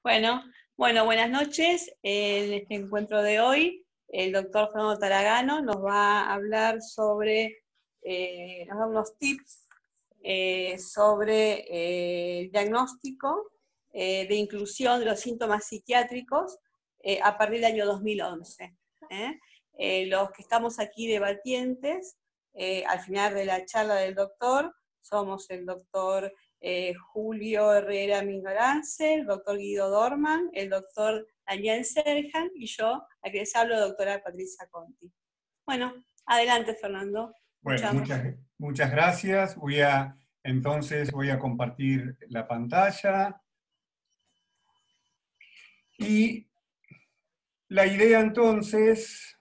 Bueno, buenas noches. En este encuentro de hoy, el doctor Fernando Taragano nos va a hablar sobre, nos da unos tips sobre el diagnóstico de inclusión de los síntomas psiquiátricos a partir del año 2011. Los que estamos aquí debatientes, al final de la charla del doctor, somos el doctor Julio Herrera Mingorance, el doctor Guido Dorman, el doctor Daniel Serjan y yo, a que les hablo, doctora Patricia Conti. Bueno, adelante, Fernando. Bueno, muchas gracias. Entonces voy a compartir la pantalla. Y la idea entonces,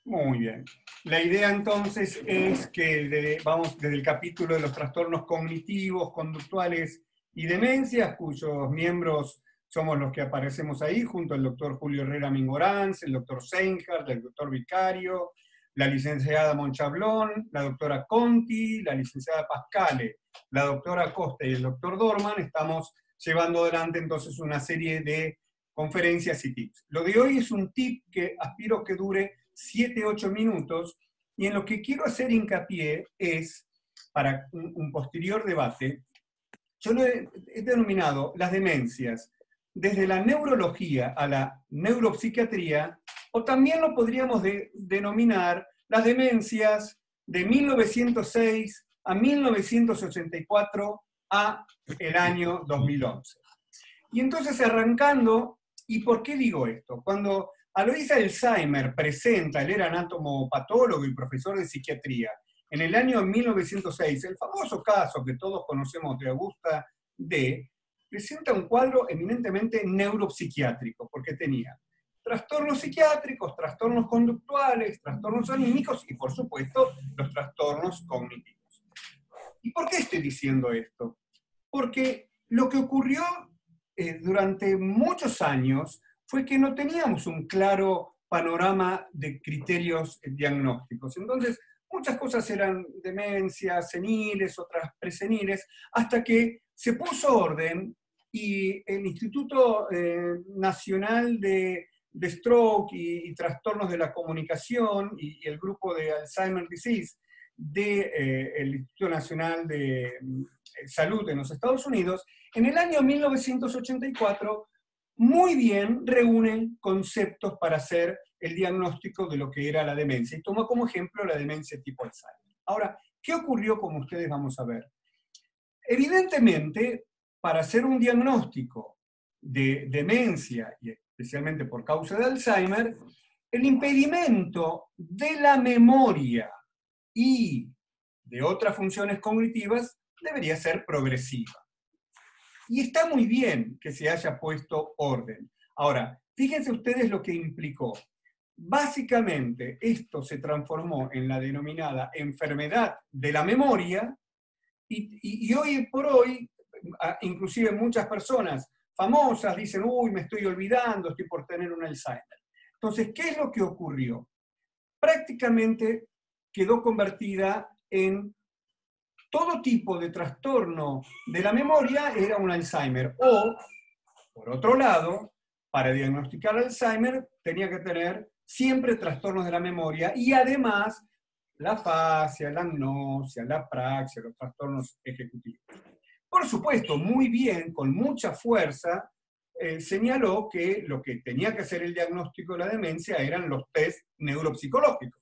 muy bien. La idea entonces es que vamos desde el capítulo de los trastornos cognitivos, conductuales y demencias, cuyos miembros somos los que aparecemos ahí, junto al doctor Julio Herrera Mingorance, el doctor Seinhardt, el doctor Vicario, la licenciada Monchablón, la doctora Conti, la licenciada Pascale, la doctora Costa y el doctor Dorman. Estamos llevando adelante entonces una serie de conferencias y tips. Lo de hoy es un tip que aspiro que dure 7-8 minutos, y en lo que quiero hacer hincapié es, para un posterior debate, yo lo he denominado las demencias desde la neurología a la neuropsiquiatría, o también lo podríamos denominar las demencias de 1906 a 1984 a el año 2011. Y entonces arrancando, ¿y por qué digo esto? Cuando Alois Alzheimer presenta, él era anatomopatólogo y profesor de psiquiatría, en el año 1906, el famoso caso que todos conocemos de Augusta D., presenta un cuadro eminentemente neuropsiquiátrico, porque tenía trastornos psiquiátricos, trastornos conductuales, trastornos anímicos y, por supuesto, los trastornos cognitivos. ¿Y por qué estoy diciendo esto? Porque lo que ocurrió durante muchos años fue que no teníamos un claro panorama de criterios diagnósticos. Entonces, muchas cosas eran demencias seniles, otras preseniles, hasta que se puso orden y el Instituto Nacional de Stroke y Trastornos de la Comunicación y el grupo de Alzheimer's Disease del Instituto Nacional de Salud en los Estados Unidos, en el año 1984, muy bien reúnen conceptos para hacer el diagnóstico de lo que era la demencia, y toma como ejemplo la demencia tipo Alzheimer. Ahora, ¿qué ocurrió? Como ustedes vamos a ver. Evidentemente, para hacer un diagnóstico de demencia, y especialmente por causa de Alzheimer, el impedimento de la memoria y de otras funciones cognitivas debería ser progresiva. Y está muy bien que se haya puesto orden. Ahora, fíjense ustedes lo que implicó. Básicamente, esto se transformó en la denominada enfermedad de la memoria, y hoy por hoy, inclusive muchas personas famosas dicen, uy, me estoy olvidando, estoy por tener un Alzheimer. Entonces, ¿qué es lo que ocurrió? Prácticamente quedó convertida en todo tipo de trastorno de la memoria era un Alzheimer. O, por otro lado, para diagnosticar Alzheimer tenía que tener siempre trastornos de la memoria y además la afasia, la agnosia, la apraxia, los trastornos ejecutivos. Por supuesto, muy bien, con mucha fuerza, señaló que lo que tenía que hacer el diagnóstico de la demencia eran los test neuropsicológicos.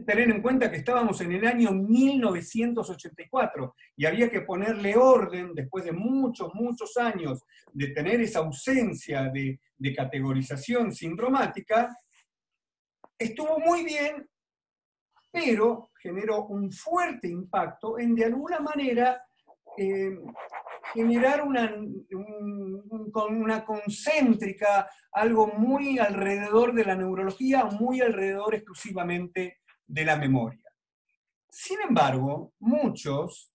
Tener en cuenta que estábamos en el año 1984 y había que ponerle orden después de muchos años de tener esa ausencia de categorización sindromática. Estuvo muy bien, pero generó un fuerte impacto en de alguna manera generar con una concéntrica, algo muy alrededor de la neurología, muy alrededor exclusivamente de la memoria. Sin embargo, muchos,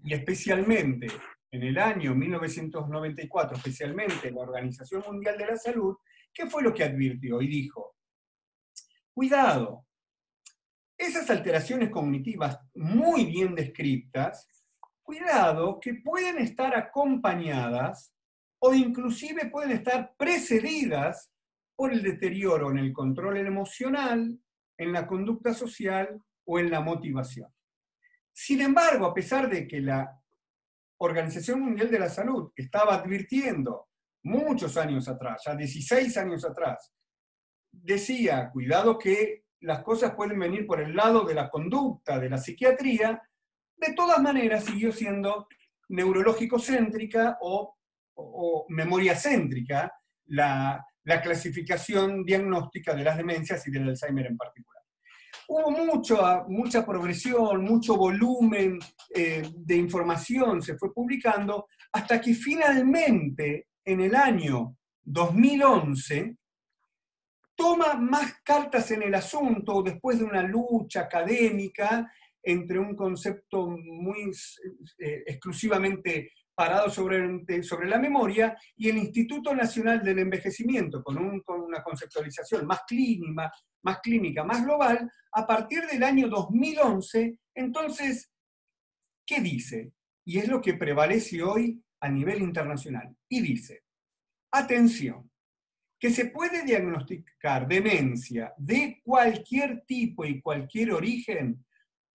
y especialmente en el año 1994, especialmente la Organización Mundial de la Salud, ¿qué fue lo que advirtió? Y dijo, cuidado, esas alteraciones cognitivas muy bien descritas, cuidado que pueden estar acompañadas o inclusive pueden estar precedidas por el deterioro en el control emocional, en la conducta social o en la motivación. Sin embargo, a pesar de que la Organización Mundial de la Salud estaba advirtiendo muchos años atrás, ya 16 años atrás, decía, cuidado que las cosas pueden venir por el lado de la conducta, de la psiquiatría, de todas maneras siguió siendo neurológico-céntrica o memoria-céntrica la clasificación diagnóstica de las demencias y del Alzheimer en particular. Hubo mucha progresión, mucho volumen de información se fue publicando, hasta que finalmente, en el año 2011, toma más cartas en el asunto, después de una lucha académica entre un concepto muy exclusivamente parado sobre la memoria, y el Instituto Nacional del Envejecimiento, con una conceptualización más clínica, más global, a partir del año 2011, entonces, ¿qué dice? Y es lo que prevalece hoy a nivel internacional. Y dice, atención, que se puede diagnosticar demencia de cualquier tipo y cualquier origen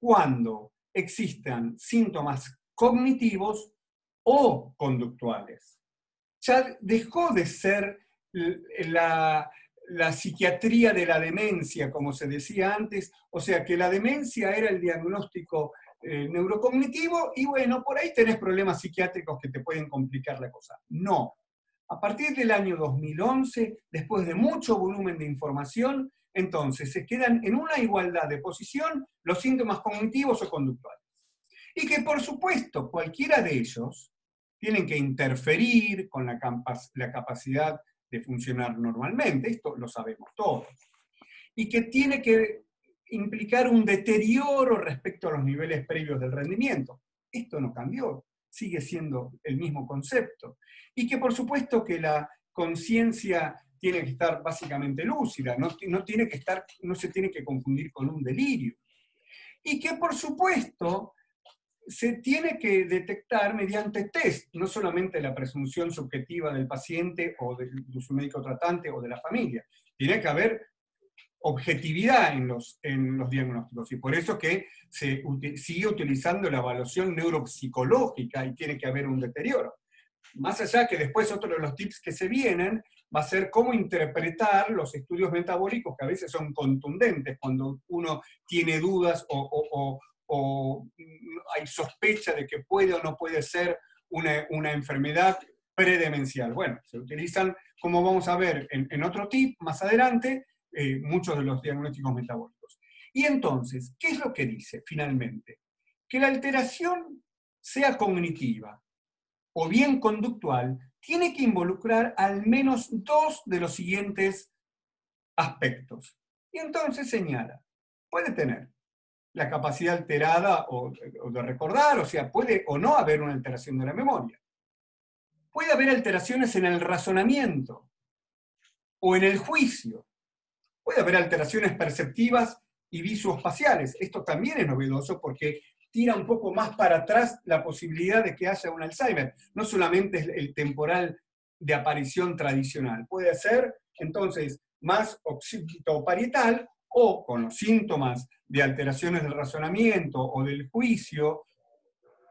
cuando existan síntomas cognitivos o conductuales. Ya dejó de ser la psiquiatría de la demencia, como se decía antes, o sea que la demencia era el diagnóstico neurocognitivo y bueno, por ahí tenés problemas psiquiátricos que te pueden complicar la cosa. No. A partir del año 2011, después de mucho volumen de información, entonces se quedan en una igualdad de posición los síntomas cognitivos o conductuales. Y que por supuesto cualquiera de ellos tienen que interferir con la capacidad de funcionar normalmente, esto lo sabemos todos, y que tiene que implicar un deterioro respecto a los niveles previos del rendimiento. Esto no cambió, sigue siendo el mismo concepto. Y que por supuesto que la conciencia tiene que estar básicamente lúcida, no se tiene que confundir con un delirio. Y que por supuesto se tiene que detectar mediante test, no solamente la presunción subjetiva del paciente o de su médico tratante o de la familia. Tiene que haber objetividad en los diagnósticos, y por eso que se sigue utilizando la evaluación neuropsicológica y tiene que haber un deterioro. Más allá que después otro de los tips que se vienen va a ser cómo interpretar los estudios metabólicos, que a veces son contundentes cuando uno tiene dudas o hay sospecha de que puede o no puede ser una enfermedad predemencial. Bueno, se utilizan, como vamos a ver en otro tip más adelante, muchos de los diagnósticos metabólicos. Y entonces, ¿qué es lo que dice finalmente? Que la alteración, sea cognitiva o bien conductual, tiene que involucrar al menos dos de los siguientes aspectos. Y entonces señala, puede tener la capacidad alterada o de recordar, o sea, puede o no haber una alteración de la memoria. Puede haber alteraciones en el razonamiento o en el juicio. Puede haber alteraciones perceptivas y visoespaciales. Esto también es novedoso porque tira un poco más para atrás la posibilidad de que haya un Alzheimer. No solamente es el temporal de aparición tradicional. Puede ser, entonces, más occipitoparietal o con los síntomas de alteraciones del razonamiento o del juicio,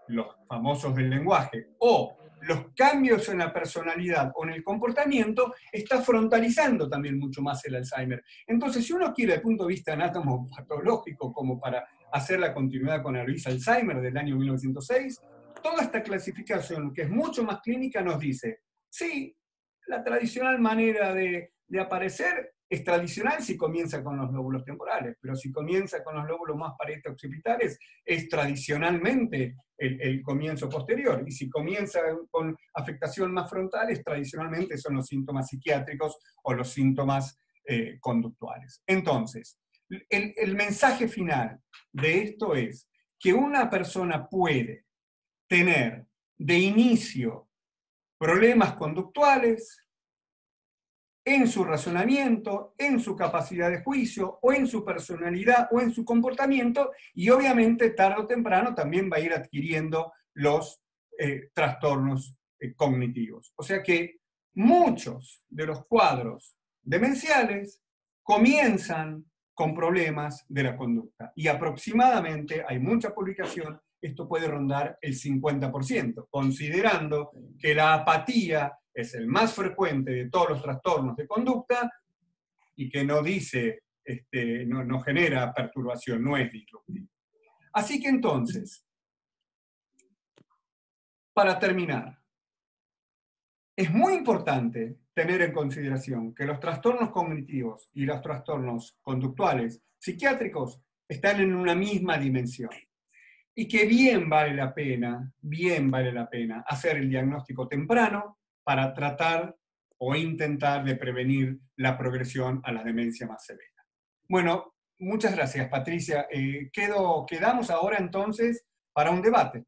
los famosos del lenguaje, o los cambios en la personalidad o en el comportamiento, está frontalizando también mucho más el Alzheimer. Entonces, si uno quiere, desde el punto de vista anatomopatológico, como para hacer la continuidad con la revista Alzheimer del año 1906, toda esta clasificación, que es mucho más clínica, nos dice, sí, la tradicional manera de aparecer es tradicional si comienza con los lóbulos temporales, pero si comienza con los lóbulos más parieto-occipitales, es tradicionalmente el comienzo posterior. Y si comienza con afectación más frontales, tradicionalmente son los síntomas psiquiátricos o los síntomas conductuales. Entonces, el mensaje final de esto es que una persona puede tener de inicio problemas conductuales en su razonamiento, en su capacidad de juicio, o en su personalidad, o en su comportamiento, y obviamente tarde o temprano también va a ir adquiriendo los trastornos cognitivos. O sea que muchos de los cuadros demenciales comienzan con problemas de la conducta. Y aproximadamente, hay mucha publicación, esto puede rondar el 50%, considerando que la apatía es el más frecuente de todos los trastornos de conducta y que no dice, no genera perturbación, no es disruptivo. Así que entonces, para terminar, es muy importante tener en consideración que los trastornos cognitivos y los trastornos conductuales psiquiátricos están en una misma dimensión y que bien vale la pena hacer el diagnóstico temprano para tratar o intentar de prevenir la progresión a la demencia más severa. Bueno, muchas gracias, Patricia. Quedamos ahora entonces para un debate.